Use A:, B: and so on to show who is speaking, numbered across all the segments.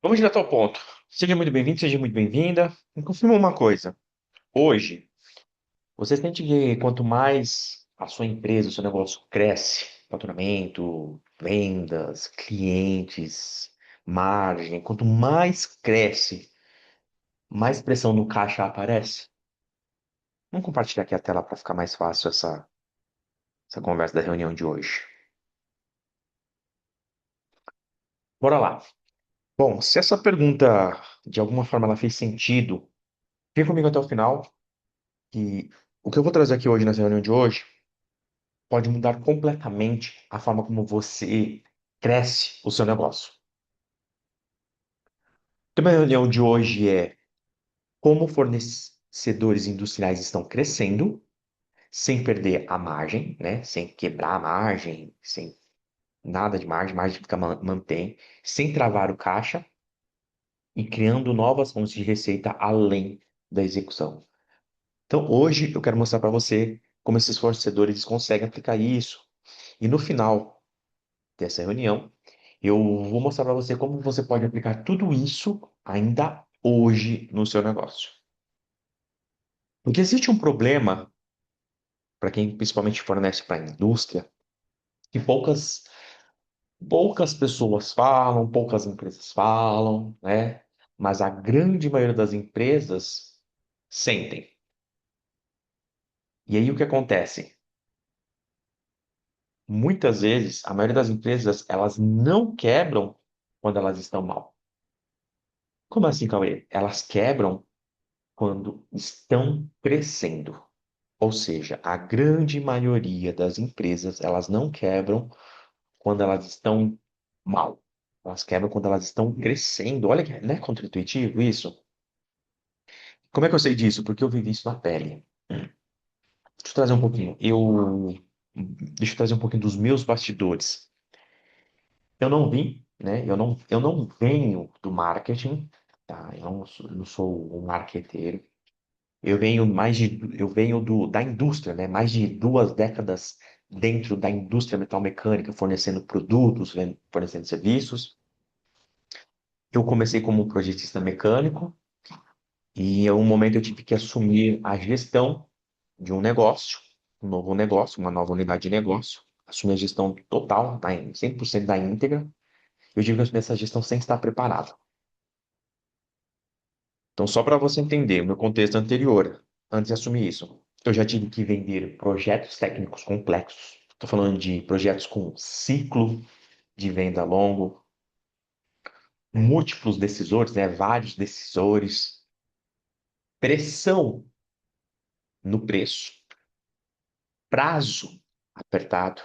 A: Vamos direto ao ponto. Seja muito bem-vindo, seja muito bem-vinda. Me confirma uma coisa. Hoje, você sente que quanto mais a sua empresa, o seu negócio cresce, faturamento, vendas, clientes, margem, quanto mais cresce, mais pressão no caixa aparece? Vamos compartilhar aqui a tela para ficar mais fácil essa conversa da reunião de hoje. Bora lá. Bom, se essa pergunta de alguma forma ela fez sentido, fica comigo até o final, que o que eu vou trazer aqui hoje nessa reunião de hoje pode mudar completamente a forma como você cresce o seu negócio. Então, a reunião de hoje é como fornecedores industriais estão crescendo sem perder a margem, né? Sem quebrar a margem, sem nada de margem, margem fica mantém, sem travar o caixa e criando novas fontes de receita além da execução. Então, hoje eu quero mostrar para você como esses fornecedores conseguem aplicar isso. E no final dessa reunião, eu vou mostrar para você como você pode aplicar tudo isso ainda hoje no seu negócio. Porque existe um problema para quem principalmente fornece para a indústria, que poucas pessoas falam, poucas empresas falam, né? Mas a grande maioria das empresas sentem. E aí o que acontece? Muitas vezes, a maioria das empresas, elas não quebram quando elas estão mal. Como assim, Cauê? Elas quebram quando estão crescendo. Ou seja, a grande maioria das empresas, elas não quebram quando elas estão mal. Elas quebram quando elas estão crescendo. Olha que não é contra-intuitivo isso? Como é que eu sei disso? Porque eu vivi isso na pele. Deixa eu trazer um pouquinho. Deixa eu trazer um pouquinho dos meus bastidores. Eu não vim, né? Eu não venho do marketing, tá? Eu não sou um marqueteiro. Eu venho da indústria, né? Mais de 2 décadas dentro da indústria metalmecânica, fornecendo produtos, fornecendo serviços. Eu comecei como projetista mecânico e em um momento eu tive que assumir a gestão de um negócio, um novo negócio, uma nova unidade de negócio. Assumir a gestão total, 100% da íntegra. Eu tive que assumir essa gestão sem estar preparado. Então, só para você entender o meu contexto anterior, antes de assumir isso, eu já tive que vender projetos técnicos complexos. Estou falando de projetos com ciclo de venda longo, múltiplos decisores, né, vários decisores, pressão no preço, prazo apertado,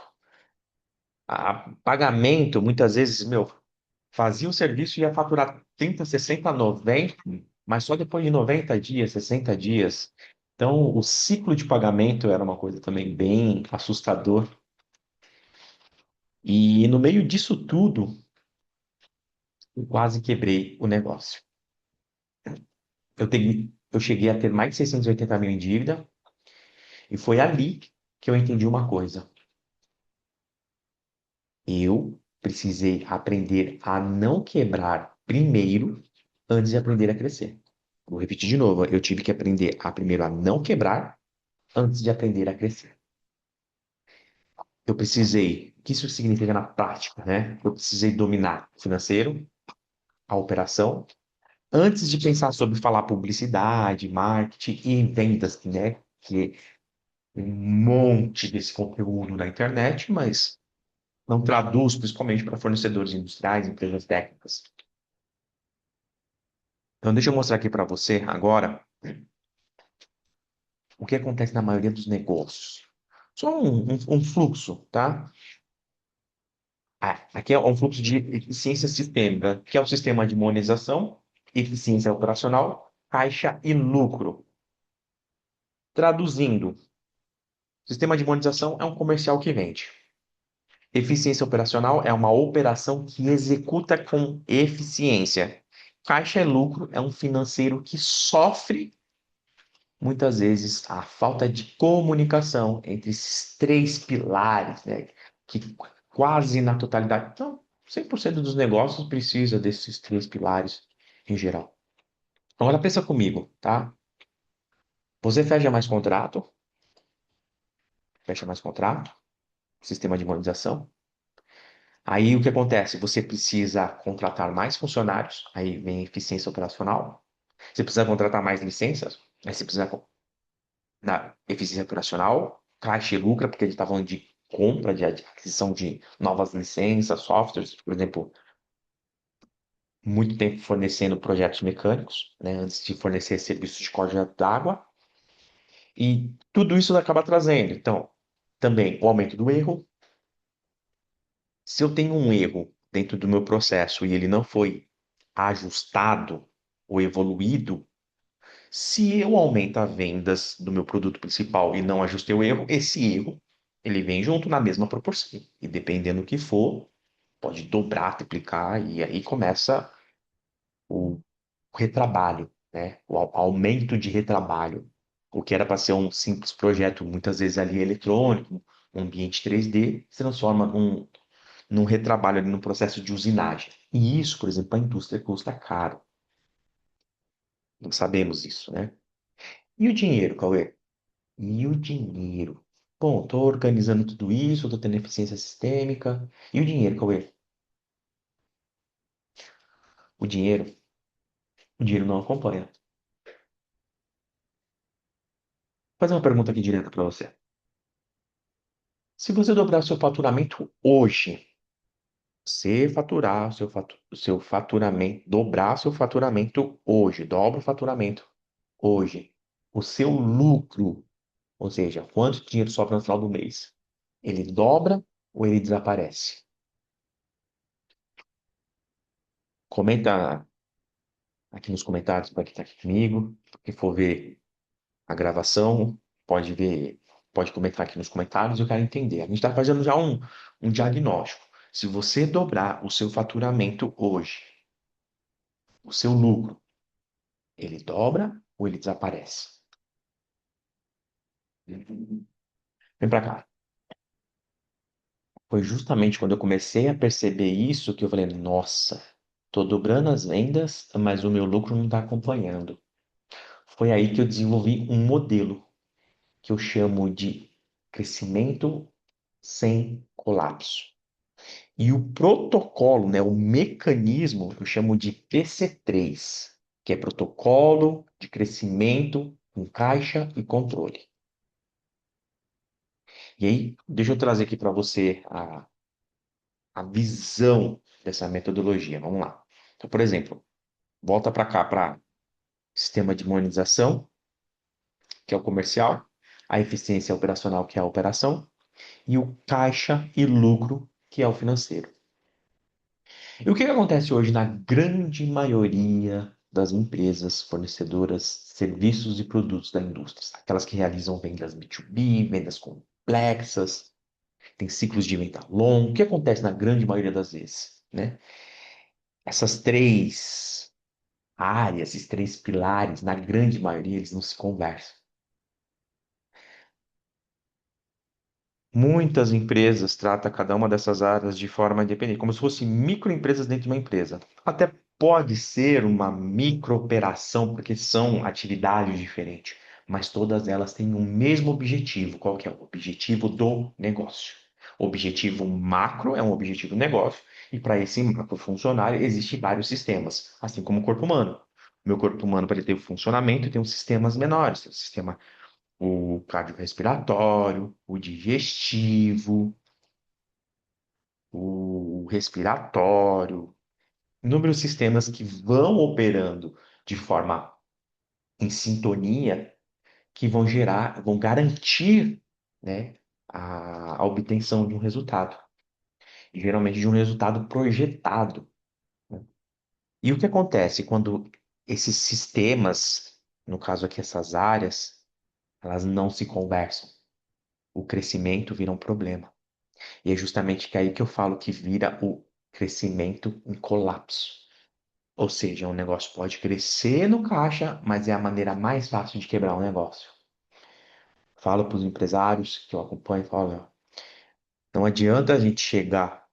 A: pagamento, muitas vezes, meu, fazia o serviço e ia faturar 30, 60, 90, mas só depois de 90 dias, 60 dias. Então, o ciclo de pagamento era uma coisa também bem assustador. E no meio disso tudo, eu quase quebrei o negócio. Eu cheguei a ter mais de 680 mil em dívida, e foi ali que eu entendi uma coisa. Eu precisei aprender a não quebrar primeiro antes de aprender a crescer. Vou repetir de novo. Eu tive que aprender a primeiro a não quebrar antes de aprender a crescer. Eu precisei, o que isso significa na prática, né? Eu precisei dominar o financeiro, a operação, antes de pensar sobre falar publicidade, marketing e vendas, né? Que é um monte desse conteúdo na internet, mas não traduz principalmente para fornecedores industriais, empresas técnicas. Então, deixa eu mostrar aqui para você agora o que acontece na maioria dos negócios. Só um fluxo, tá? Aqui é um fluxo de eficiência sistêmica, que é o sistema de monetização, eficiência operacional, caixa e lucro. Traduzindo, sistema de monetização é um comercial que vende. Eficiência operacional é uma operação que executa com eficiência. Caixa e lucro é um financeiro que sofre muitas vezes a falta de comunicação entre esses três pilares, né? Que quase na totalidade. Então, 100% dos negócios precisa desses três pilares em geral. Agora pensa comigo, tá? Você fecha mais contrato, sistema de monetização. Aí o que acontece? Você precisa contratar mais funcionários, aí vem eficiência operacional. Você precisa contratar mais licenças, aí você precisa na eficiência operacional, caixa e lucro, porque a gente está falando de compra, de aquisição de novas licenças, softwares, por exemplo, muito tempo fornecendo projetos mecânicos, né, antes de fornecer serviços de córrego d'água, e tudo isso acaba trazendo. Então, também o aumento do erro. Se eu tenho um erro dentro do meu processo e ele não foi ajustado ou evoluído, se eu aumento as vendas do meu produto principal e não ajustei o erro, esse erro ele vem junto na mesma proporção. E dependendo do que for, pode dobrar, triplicar, e aí começa o retrabalho, né? O aumento de retrabalho. O que era para ser um simples projeto, muitas vezes ali eletrônico, um ambiente 3D, se transforma num retrabalho, ali, num processo de usinagem. E isso, por exemplo, a indústria custa caro. Não sabemos isso, né? E o dinheiro, Cauê? E o dinheiro? Bom, estou organizando tudo isso, estou tendo eficiência sistêmica. E o dinheiro, Cauê? O dinheiro? O dinheiro não acompanha. Vou fazer uma pergunta aqui direta para você. Se você dobrar seu faturamento hoje, você faturar o seu faturamento, dobrar seu faturamento hoje, dobra o faturamento hoje, o seu lucro, ou seja, quanto dinheiro sobra no final do mês, ele dobra ou ele desaparece? Comenta aqui nos comentários para quem está aqui comigo. Quem for ver a gravação, pode ver, pode comentar aqui nos comentários. Eu quero entender. A gente está fazendo já um diagnóstico. Se você dobrar o seu faturamento hoje, o seu lucro, ele dobra ou ele desaparece? Vem para cá. Foi justamente quando eu comecei a perceber isso que eu falei, nossa, tô dobrando as vendas, mas o meu lucro não está acompanhando. Foi aí que eu desenvolvi um modelo que eu chamo de crescimento sem colapso. E o protocolo, né, o mecanismo, eu chamo de PC3, que é protocolo de crescimento com caixa e controle. E aí, deixa eu trazer aqui para você a visão dessa metodologia. Vamos lá. Então, por exemplo, volta para cá, para sistema de monetização, que é o comercial, a eficiência operacional, que é a operação, e o caixa e lucro, que é o financeiro. E o que que acontece hoje na grande maioria das empresas fornecedoras de serviços e produtos da indústria? Aquelas que realizam vendas B2B, vendas complexas, tem ciclos de venda longos. O que acontece na grande maioria das vezes, né? Essas três áreas, esses três pilares, na grande maioria, eles não se conversam. Muitas empresas tratam cada uma dessas áreas de forma independente, como se fossem microempresas dentro de uma empresa. Até pode ser uma microoperação, porque são atividades diferentes, mas todas elas têm o mesmo objetivo. Qual que é o objetivo do negócio? O objetivo macro é um objetivo do negócio, e para esse macro funcionar, existem vários sistemas, assim como o corpo humano. O meu corpo humano, para ele ter o funcionamento, tem uns sistemas menores, tem o sistema o cardiorrespiratório, o digestivo, o respiratório, inúmeros sistemas que vão operando de forma em sintonia, que vão gerar, vão garantir, né, a obtenção de um resultado, e geralmente de um resultado projetado, né? E o que acontece quando esses sistemas, no caso aqui essas áreas, elas não se conversam? O crescimento vira um problema. E é justamente que é aí que eu falo que vira o crescimento em colapso. Ou seja, um negócio pode crescer no caixa, mas é a maneira mais fácil de quebrar um negócio. Falo para os empresários que eu acompanho, falo, não adianta a gente chegar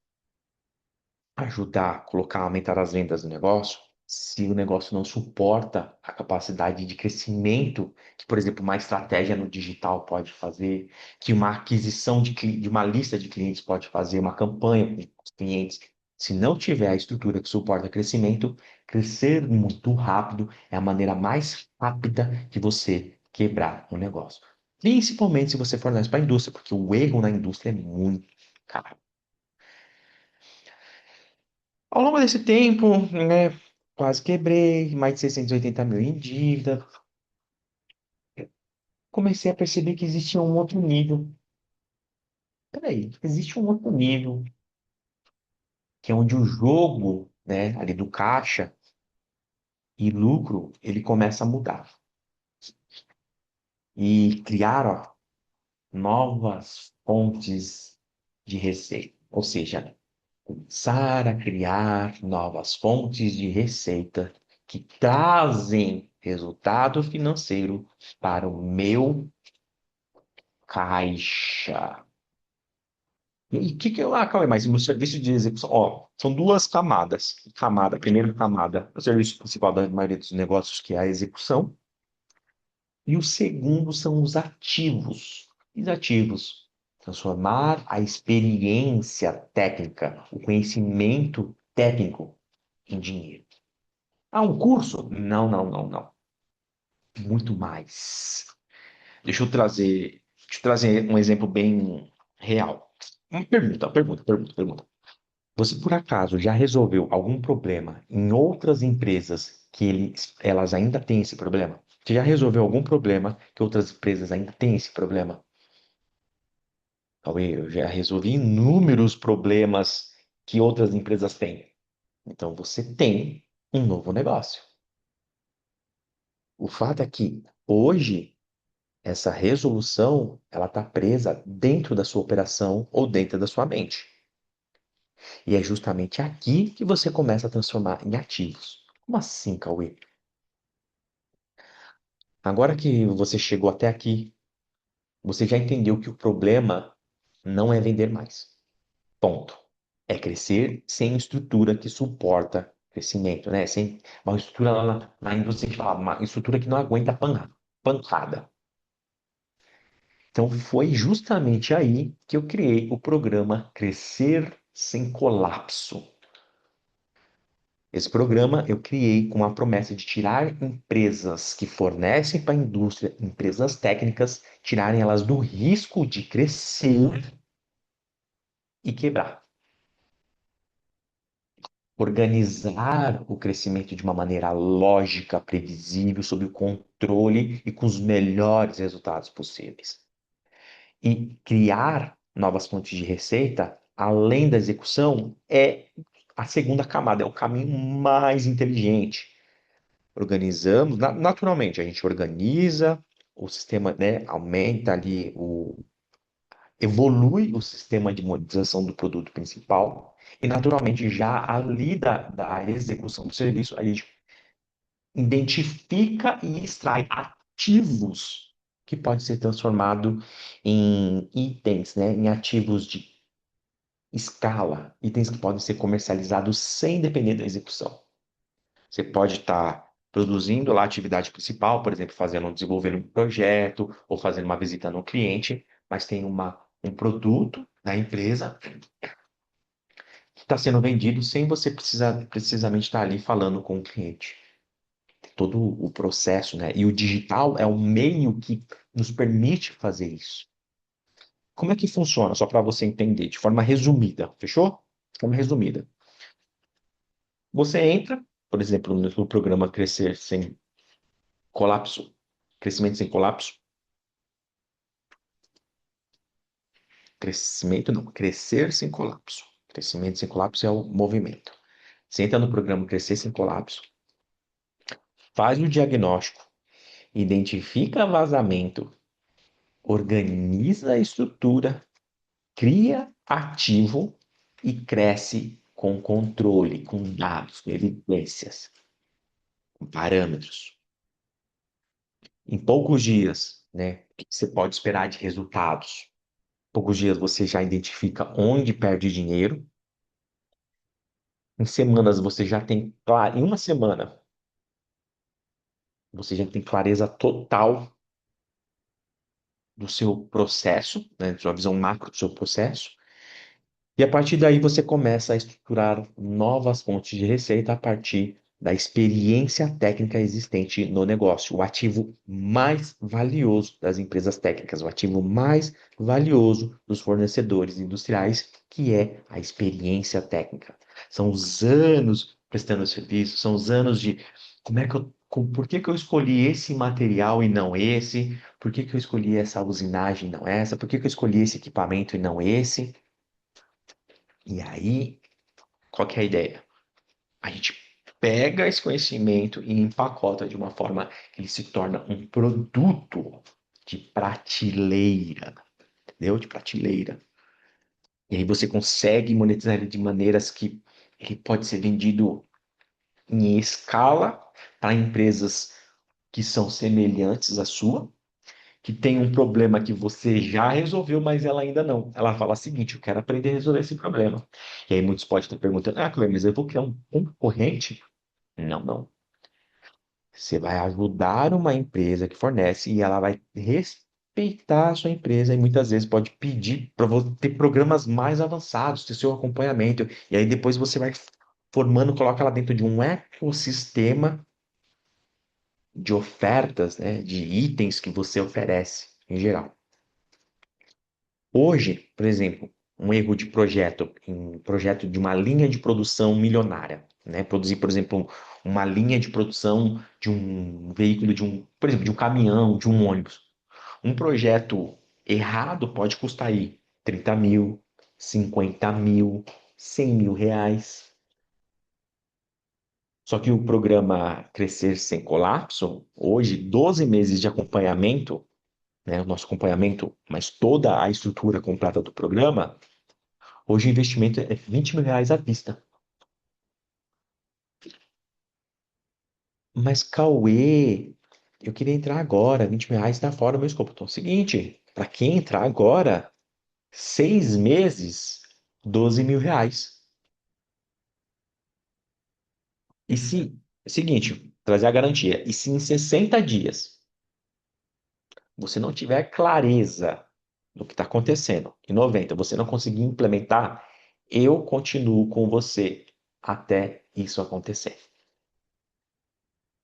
A: ajudar a colocar, aumentar as vendas do negócio, se o negócio não suporta a capacidade de crescimento que, por exemplo, uma estratégia no digital pode fazer, que uma aquisição de uma lista de clientes pode fazer, uma campanha com os clientes. Se não tiver a estrutura que suporta crescimento, crescer muito rápido é a maneira mais rápida de você quebrar o negócio. Principalmente se você fornece para a indústria, porque o erro na indústria é muito caro. Ao longo desse tempo, né, quase quebrei, mais de 680 mil em dívida. Comecei a perceber que existia um outro nível. Peraí, existe um outro nível, que é onde o jogo, né, ali do caixa e lucro, ele começa a mudar. E criar, ó, novas fontes de receita. Ou seja, começar a criar novas fontes de receita que trazem resultado financeiro para o meu caixa. E o que que eu. Ah, calma aí, mas o serviço de execução. Ó, são duas camadas. A primeira camada, o serviço principal da maioria dos negócios, que é a execução. E o segundo são os ativos. Os ativos. Transformar a experiência técnica, o conhecimento técnico em dinheiro. Ah, um curso? Não, não, não, não. Muito mais. Deixa eu trazer um exemplo bem real. Uma pergunta. Você por acaso já resolveu algum problema em outras empresas que elas ainda têm esse problema? Você já resolveu algum problema que outras empresas ainda têm esse problema? Cauê, eu já resolvi inúmeros problemas que outras empresas têm. Então você tem um novo negócio. O fato é que hoje essa resolução ela está presa dentro da sua operação ou dentro da sua mente. E é justamente aqui que você começa a transformar em ativos. Como assim, Cauê? Agora que você chegou até aqui, você já entendeu que o problema não é vender mais. Ponto. É crescer sem estrutura que suporta crescimento, né? Sem uma estrutura lá na indústria, a gente fala, uma estrutura que não aguenta pancada. Então foi justamente aí que eu criei o programa Crescer Sem Colapso. Esse programa eu criei com a promessa de tirar empresas que fornecem para a indústria, empresas técnicas, tirarem elas do risco de crescer e quebrar. Organizar o crescimento de uma maneira lógica, previsível, sob o controle e com os melhores resultados possíveis. E criar novas fontes de receita, além da execução, é a segunda camada, é o caminho mais inteligente. Organizamos, naturalmente, a gente organiza o sistema, né, aumenta ali evolui o sistema de monetização do produto principal e, naturalmente, já ali da execução do serviço, a gente identifica e extrai ativos que podem ser transformados em itens, né, em ativos de escala, itens que podem ser comercializados sem depender da execução. Você pode estar produzindo lá a atividade principal, por exemplo, desenvolvendo um projeto ou fazendo uma visita no cliente, mas tem um produto da empresa que está sendo vendido sem você precisamente estar ali falando com o cliente. Todo o processo, né? E o digital é o meio que nos permite fazer isso. Como é que funciona? Só para você entender, de forma resumida, fechou? De forma resumida. Você entra, por exemplo, no programa Crescer Sem Colapso, Crescimento Sem Colapso, crescimento não, crescer sem colapso. Crescimento sem colapso é o movimento. Você entra no programa Crescer Sem Colapso, faz o diagnóstico, identifica vazamento, organiza a estrutura, cria ativo e cresce com controle, com dados, com evidências, com parâmetros. Em poucos dias, né, o que você pode esperar de resultados? Em poucos dias você já identifica onde perde dinheiro, Em semanas você já tem, claro, em uma semana você já tem clareza total do seu processo, né, sua visão macro do seu processo. E a partir daí você começa a estruturar novas fontes de receita a partir da experiência técnica existente no negócio. O ativo mais valioso das empresas técnicas, o ativo mais valioso dos fornecedores industriais, que é a experiência técnica. São os anos prestando serviço, são os anos de por que que eu escolhi esse material e não esse? Por que que eu escolhi essa usinagem e não essa? Por que que eu escolhi esse equipamento e não esse? E aí, qual que é a ideia? A gente pega esse conhecimento e empacota de uma forma que ele se torna um produto de prateleira, entendeu? De prateleira. E aí você consegue monetizar ele de maneiras que ele pode ser vendido em escala para empresas que são semelhantes à sua, que tem um problema que você já resolveu, mas ela ainda não. Ela fala o seguinte: eu quero aprender a resolver esse problema. E aí muitos podem estar perguntando: ah, Cleber, mas eu vou criar um concorrente? Não, não. Você vai ajudar uma empresa que fornece e ela vai respeitar a sua empresa e muitas vezes pode pedir para você ter programas mais avançados, ter seu acompanhamento. E aí depois você vai formando, coloca ela dentro de um ecossistema de ofertas, né, de itens que você oferece em geral. Hoje, por exemplo, um erro de projeto, em projeto de uma linha de produção milionária, né? Produzir, por exemplo, uma linha de produção de um veículo, por exemplo, de um caminhão, de um ônibus. Um projeto errado pode custar aí 30 mil, 50 mil, 100 mil reais. Só que o programa Crescer Sem Colapso, hoje, 12 meses de acompanhamento, né, o nosso acompanhamento, mas toda a estrutura completa do programa. Hoje o investimento é 20 mil reais à vista. Mas, Cauê, eu queria entrar agora. 20 mil reais está fora do meu escopo. Então, é o seguinte, para quem entrar agora, 6 meses, 12 mil reais. E se, seguinte, trazer a garantia. E se em 60 dias você não tiver clareza do que está acontecendo, em 90 você não conseguir implementar, eu continuo com você até isso acontecer.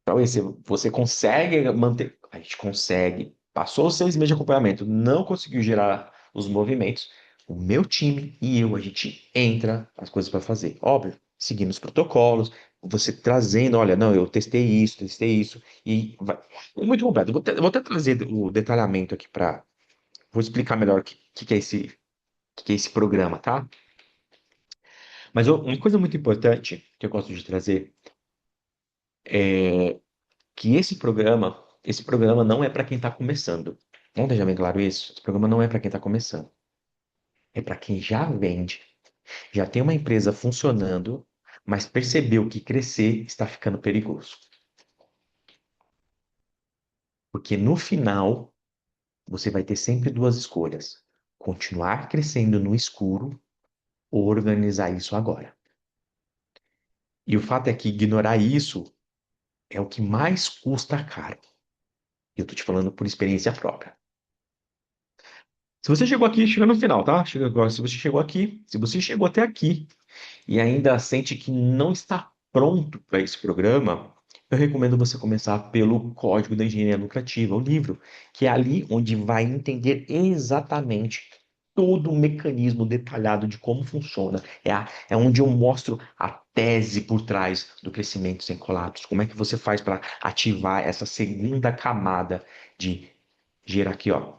A: Então, esse, você consegue manter. A gente consegue. Passou os 6 meses de acompanhamento, não conseguiu gerar os movimentos. O meu time e eu, a gente entra as coisas para fazer. Óbvio, seguindo os protocolos, você trazendo, olha, não, eu testei isso, e vai. É muito completo. Eu vou até trazer o detalhamento aqui para. Vou explicar melhor o que é esse programa, tá? Mas uma coisa muito importante que eu gosto de trazer é que esse programa não é para quem está começando. Vamos deixar bem claro isso? Esse programa não é para quem está começando. É para quem já vende, já tem uma empresa funcionando, mas percebeu que crescer está ficando perigoso. Porque no final, você vai ter sempre duas escolhas: continuar crescendo no escuro ou organizar isso agora. E o fato é que ignorar isso é o que mais custa caro. E eu tô te falando por experiência própria. Se você chegou aqui, chega no final, tá? Chega agora. Se você chegou aqui, se você chegou até aqui e ainda sente que não está pronto para esse programa, eu recomendo você começar pelo Código da Engenharia Lucrativa, o livro, que é ali onde vai entender exatamente todo o mecanismo detalhado de como funciona. É onde eu mostro a tese por trás do crescimento sem colapso. Como é que você faz para ativar essa segunda camada de gerar aqui, ó.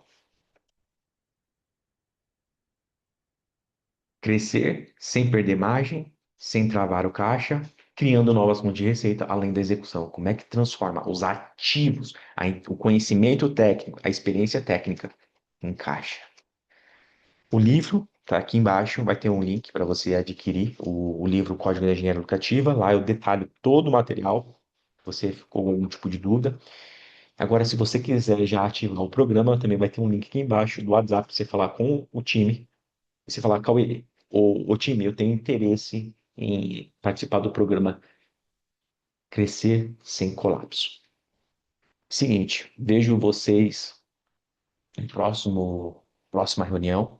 A: Crescer sem perder margem, sem travar o caixa, criando novas fontes de receita, além da execução. Como é que transforma os ativos, o conhecimento técnico, a experiência técnica em caixa? O livro está aqui embaixo, vai ter um link para você adquirir o livro Código da Engenharia Educativa. Lá eu detalho todo o material. Se você ficou com algum tipo de dúvida. Agora, se você quiser já ativar o programa, também vai ter um link aqui embaixo do WhatsApp para você falar com o time. Você falar, Cauê, ô time, eu tenho interesse em participar do programa Crescer Sem Colapso. Seguinte, vejo vocês no próxima reunião.